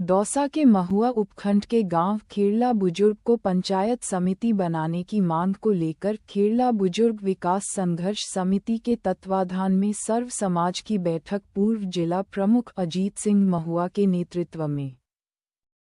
दौसा के महुआ उपखंड के गांव खेड़ला बुजुर्ग को पंचायत समिति बनाने की मांग को लेकर खेड़ला बुजुर्ग विकास संघर्ष समिति के तत्वाधान में सर्व समाज की बैठक पूर्व जिला प्रमुख अजीत सिंह महुआ के नेतृत्व में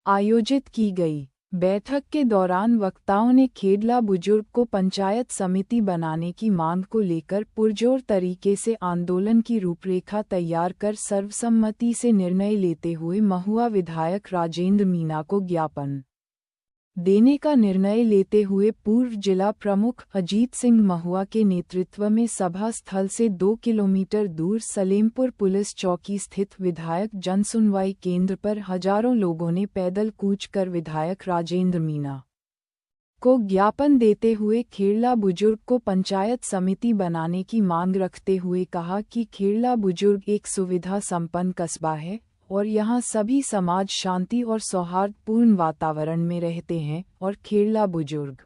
आयोजित की गई। बैठक के दौरान वक्ताओं ने खेड़ला बुजुर्ग को पंचायत समिति बनाने की मांग को लेकर पुरजोर तरीके से आंदोलन की रूपरेखा तैयार कर सर्वसम्मति से निर्णय लेते हुए महुआ विधायक राजेंद्र मीणा को ज्ञापन देने का निर्णय लेते हुए पूर्व जिला प्रमुख अजीत सिंह महुआ के नेतृत्व में सभा स्थल से 2 किलोमीटर दूर सलेमपुर पुलिस चौकी स्थित विधायक जनसुनवाई केंद्र पर हजारों लोगों ने पैदल कूच कर विधायक राजेंद्र मीणा को ज्ञापन देते हुए खेड़ला बुजुर्ग को पंचायत समिति बनाने की मांग रखते हुए कहा कि खेड़ला बुजुर्ग एक सुविधा संपन्न कस्बा है और यहाँ सभी समाज शांति और सौहार्दपूर्ण वातावरण में रहते हैं और खेड़ला बुजुर्ग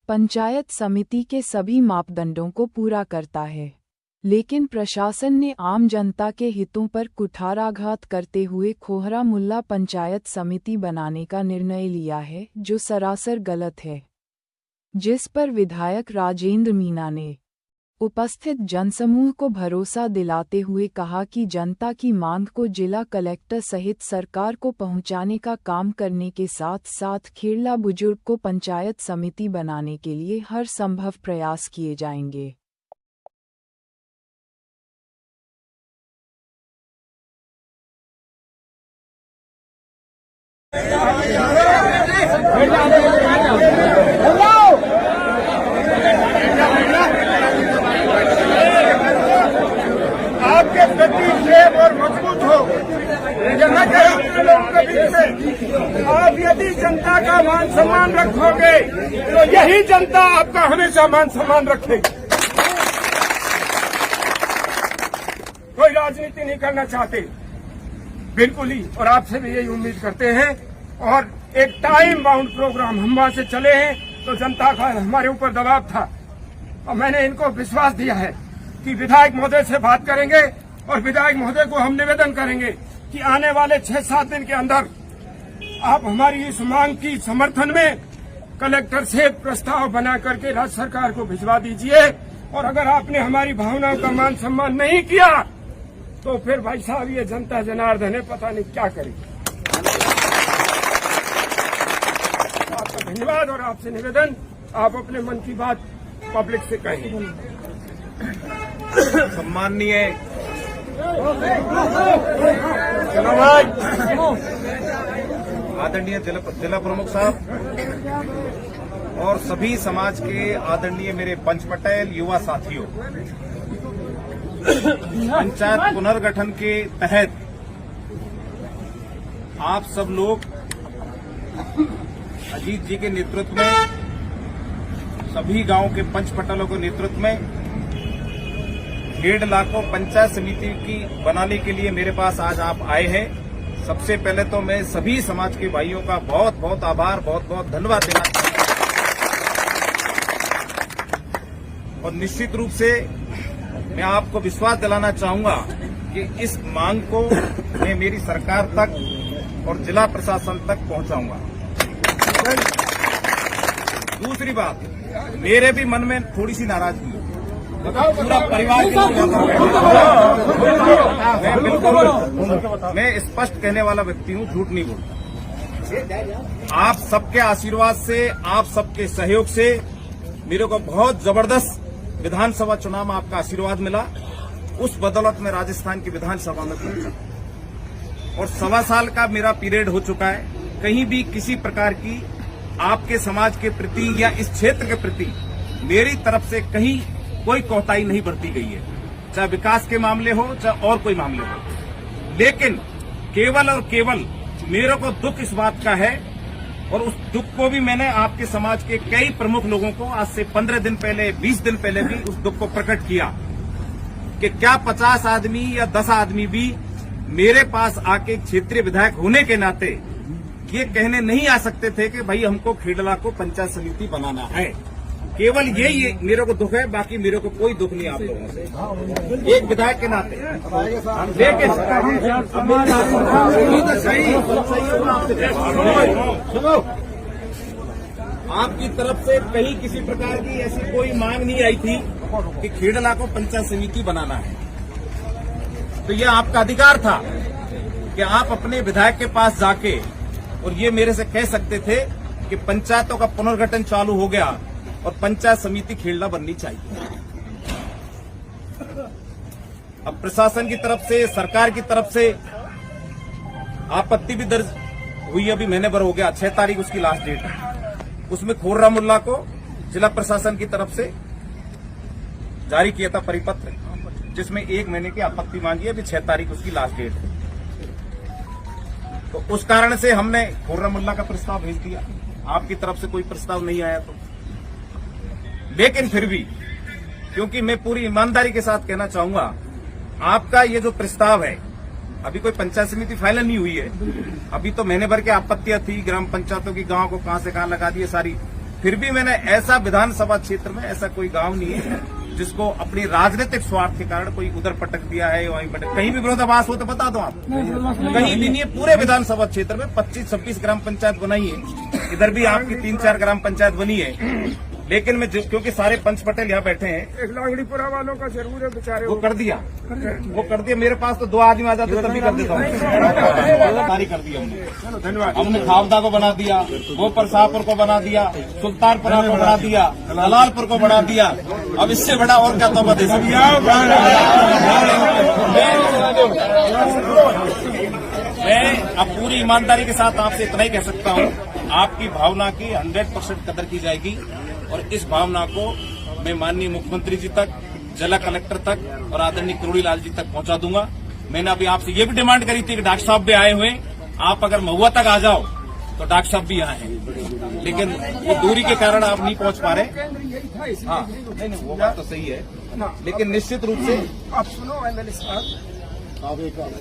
पंचायत समिति के सभी मापदंडों को पूरा करता है। लेकिन प्रशासन ने आम जनता के हितों पर कुठाराघात करते हुए खोहरा मुल्ला पंचायत समिति बनाने का निर्णय लिया है, जो सरासर गलत है। जिस पर विधायक राजेंद्र मीणा ने उपस्थित जनसमूह को भरोसा दिलाते हुए कहा कि जनता की मांग को जिला कलेक्टर सहित सरकार को पहुंचाने का काम करने के साथ साथ खेड़ला बुजुर्ग को पंचायत समिति बनाने के लिए हर संभव प्रयास किए जाएंगे। आपके प्रति प्रेम और मजबूत हो, आप यदि जनता का मान सम्मान रखोगे तो यही जनता आपका हमेशा मान सम्मान रखेगी। कोई राजनीति नहीं करना चाहते, बिल्कुल ही, और आपसे भी यही उम्मीद करते हैं। और एक टाइम बाउंड प्रोग्राम हम वहां से चले हैं तो जनता का हमारे ऊपर दबाव था और मैंने इनको विश्वास दिया है कि विधायक महोदय से बात करेंगे और विधायक महोदय को हम निवेदन करेंगे कि आने वाले 6-7 दिन के अंदर आप हमारी इस मांग की समर्थन में कलेक्टर से प्रस्ताव बना करके राज्य सरकार को भिजवा दीजिए। और अगर आपने हमारी भावनाओं का मान सम्मान नहीं किया तो फिर भाई साहब ये जनता जनार्दन है, पता नहीं क्या करेगी। आपका धन्यवाद और आपसे निवेदन, आप अपने मन की बात पब्लिक से कहें। सम्माननीय आदरणीय जिला प्रमुख साहब और सभी समाज के आदरणीय मेरे पंच पटेल युवा साथियों, पंचायत पुनर्गठन के तहत आप सब लोग अजीत जी के नेतृत्व में, सभी गांव के पंच पटेलों के नेतृत्व में खेड़ला को पंचायत समिति की बनाने के लिए मेरे पास आज आप आए हैं। सबसे पहले तो मैं सभी समाज के भाइयों का बहुत बहुत आभार, बहुत बहुत धन्यवाद देना चाहता हूं। और निश्चित रूप से मैं आपको विश्वास दिलाना चाहूंगा कि इस मांग को मैं मेरी सरकार तक और जिला प्रशासन तक पहुंचाऊंगा। दूसरी बात, मेरे भी मन में थोड़ी सी नाराजगी है, पूरा परिवार के बिल्कुल मैं स्पष्ट कहने वाला व्यक्ति हूं, झूठ नहीं बोलता। आप सबके आशीर्वाद से, आप सबके सहयोग से मेरे को बहुत जबरदस्त विधानसभा चुनाव में आपका आशीर्वाद मिला। उस बदौलत में राजस्थान की विधानसभा में पहुंचा और 1.25 साल का मेरा पीरियड हो चुका है। कहीं भी किसी प्रकार की आपके समाज के प्रति या इस क्षेत्र के प्रति मेरी तरफ से कहीं कोई कोताही नहीं बरती गई है, चाहे विकास के मामले हो चाहे और कोई मामले हो। लेकिन केवल और केवल मेरे को दुख इस बात का है, और उस दुख को भी मैंने आपके समाज के कई प्रमुख लोगों को आज से 15 दिन पहले, 20 दिन पहले भी उस दुख को प्रकट किया कि क्या 50 आदमी या 10 आदमी भी मेरे पास आके क्षेत्रीय विधायक होने के नाते ये कहने नहीं आ सकते थे कि भाई हमको खेड़ला को पंचायत समिति बनाना है। केवल यही मेरे को दुख है, बाकी मेरे को कोई दुख नहीं आप लोगों से, एक विधायक के नाते। लेकिन आपकी तरफ से कहीं किसी प्रकार की ऐसी कोई मांग नहीं आई थी कि खेड़ला को पंचायत समिति बनाना है। तो यह आपका अधिकार था कि आप अपने विधायक के पास जाके और ये मेरे से कह सकते थे कि पंचायतों का पुनर्गठन चालू हो गया और पंचायत समिति खेड़ला बननी चाहिए। अब प्रशासन की तरफ से, सरकार की तरफ से आपत्ति भी दर्ज हुई, अभी महीने भर हो गया, 6 तारीख उसकी लास्ट डेट है। उसमें खुर्रम मुल्ला को जिला प्रशासन की तरफ से जारी किया था परिपत्र, जिसमें 1 महीने की आपत्ति मांगी है, अभी 6 तारीख उसकी लास्ट डेट है। तो उस कारण से हमने खुर्रम मुल्ला का प्रस्ताव भेज दिया, आपकी तरफ से कोई प्रस्ताव नहीं आया। तो लेकिन फिर भी, क्योंकि मैं पूरी ईमानदारी के साथ कहना चाहूंगा, आपका ये जो प्रस्ताव है, अभी कोई पंचायत समिति फाइनल नहीं हुई है, अभी तो महीने भर की आपत्तियां थी, ग्राम पंचायतों की गांव को कहां से कहां लगा दी सारी। फिर भी मैंने ऐसा विधानसभा क्षेत्र में ऐसा कोई गांव नहीं है जिसको अपनी राजनीतिक स्वार्थ के कारण कोई उधर पटक दिया है, वहीं पटक, कहीं भी विरोधाभास हो तो बता दो आप, कहीं भी नहीं है। पूरे विधानसभा क्षेत्र में 25-26 ग्राम पंचायत बनाई है, इधर भी आपकी 3-4 ग्राम पंचायत बनी है। लेकिन मैं क्योंकि सारे पंच पटेल यहाँ बैठे हैं, एक लांगड़ीपुरा वालों का जरूर है बेचारे, वो कर दिया। मेरे पास तो 2 आदमी आ जाते तभी कर देता हूँ, सारी कर दी हमने। धन्यवाद। हमने खावदा को बना दिया, गोपर शाहपुर को बना दिया, सुल्तानपुरा को बना दिया, जलालपुर को बना दिया। अब इससे बड़ा और क्या तोहफा दे सकते हैं? मैं अब पूरी ईमानदारी के साथ आपसे इतना ही कह सकता हूँ, आपकी भावना की 100% कदर की जाएगी और इस भावना को मैं माननीय मुख्यमंत्री जी तक, जिला कलेक्टर तक और आदरणीय किरोड़ी लाल जी तक पहुंचा दूंगा। मैंने अभी आपसे ये भी डिमांड करी थी कि डॉक्टर साहब भी आए हुए, आप अगर महुआ तक आ जाओ तो डॉक्टर साहब भी यहाँ हैं, लेकिन वो दूरी के कारण आप नहीं पहुंच पा रहे। हाँ, नहीं, वो बात तो सही है, लेकिन निश्चित रूप से आप सुनो एमएलए साहब,